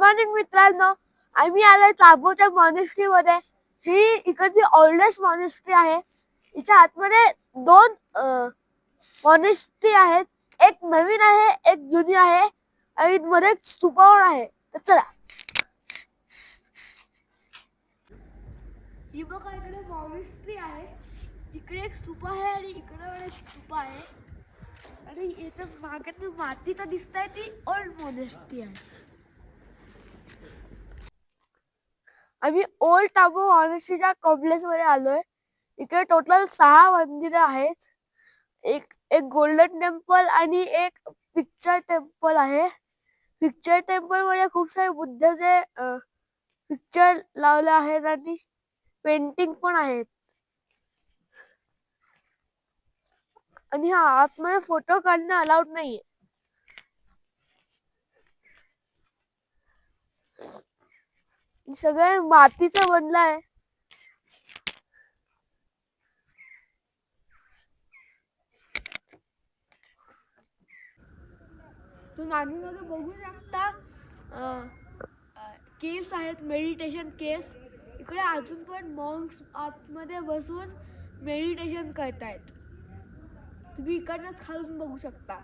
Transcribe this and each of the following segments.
Morning मित्रांनो, आम्ही आलोय ताबोच्या मॉनेस्ट्री मध्ये. ही इकडची ओल्डेस्ट मॉनेस्ट्री आहे. हिच्या आतमध्ये दोन मॉनेस्ट्री आहेत. एक नवीन आहे, एक जुनी आहे आणि मध्ये एक स्तूपावर आहे. तर चला, ही बघा इकडे मॉनेस्ट्री आहे, तिकडे एक स्तूप आहे आणि इकडे एक स्तूप आहे. आणि याच्या मागे मातीचं दिसतंय, ती ओल्ड मॉनेस्ट्री आहे. आम्ही ओल्ड टाबो मॉनेस्ट्रीच्या कॉम्प्लेक्स मध्ये आलोय. इकडे टोटल 6 मंदिरं आहेत. एक गोल्डन टेम्पल आणि एक पिक्चर टेम्पल आहे. पिक्चर टेम्पल मध्ये खूप सारे बुद्धाचे पिक्चर लावले आहेत आणि पेंटिंग पण आहेत. आणि हा आतमध्ये फोटो काढणं अलाउड नाहीये. सगळे मातीचं बनलं आहे. तुम्ही मागे बघू शकता केव्स आहेत, मेडिटेशन केव्स. इकडे अजून पण मॉन्क्स आतमध्ये बसून मेडिटेशन करतायत. तुम्ही इकडनंच खालून बघू शकता.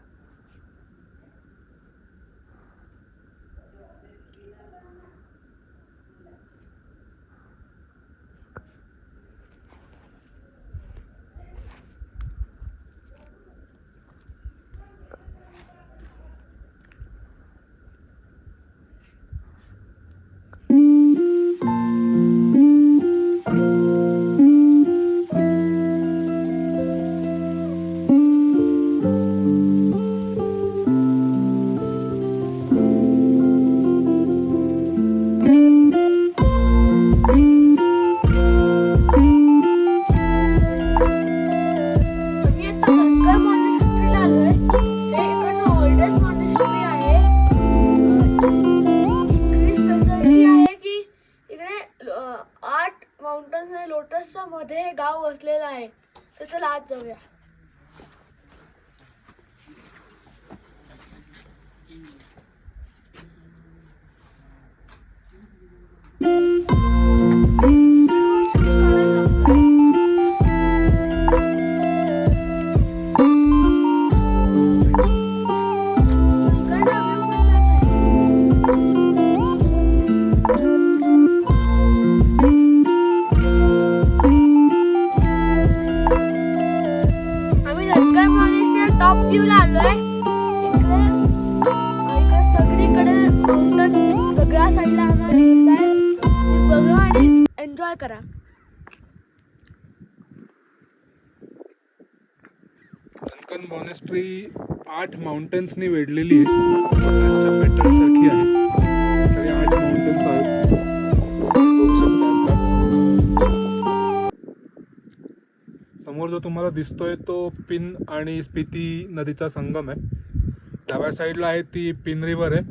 लोटसच्या मध्ये हे गाव वसलेलं आहे. तर चला आत जाऊया. टॉप व्ह्यू ला आलोय. इकडे सगळीकडे माउंटन सगळ्या साईडला आम्हाला दिसतायत. बघा आणि एन्जॉय करा. धनकन मॉनेस्ट्री 8 माउंटन्सनी वेढलेली आहे. पेट्रोल सारखी आहे. सगळे 8 माउंटन्स आहेत. बघू शकता समोर जो तुम्हाला दिसतोय तो पिन आणि स्पिती नदीचा संगम आहे. डाव्या साईडला आहे ती पिन रिव्हर आहे,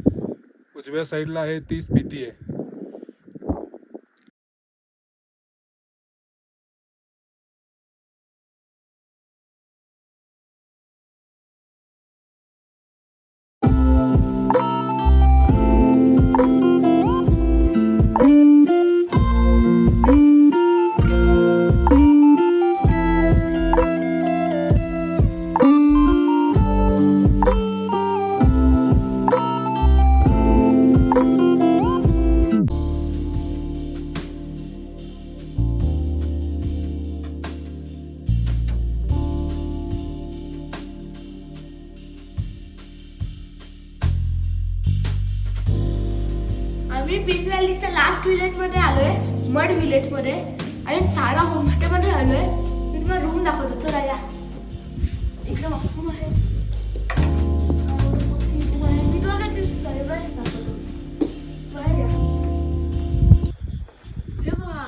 उजव्या साईडला आहे ती स्पिती आहे. आम्ही पिन व्हॅलीच्या लास्ट विलेज मध्ये आलोय, मड विलेज मध्ये. आणि तारा होमस्टे मध्ये आलोय. मी तुम्हाला रूम दाखवतो. चला या. इकडे वॉशरूम आहे. मी तुम्हाला सरप्राईज दाखवतो. बाहेर या. हे बघा,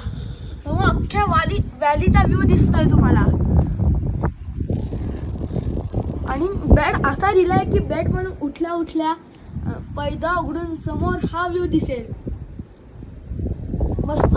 अख्ख्या व्हॅलीचा व्ह्यू दिसतोय तुम्हाला. आणि बेड असा दिलाय की बेड म्हणून उठल्या उठल्या पैदा उघडून समोर हा व्ह्यू दिसेल. मस्त.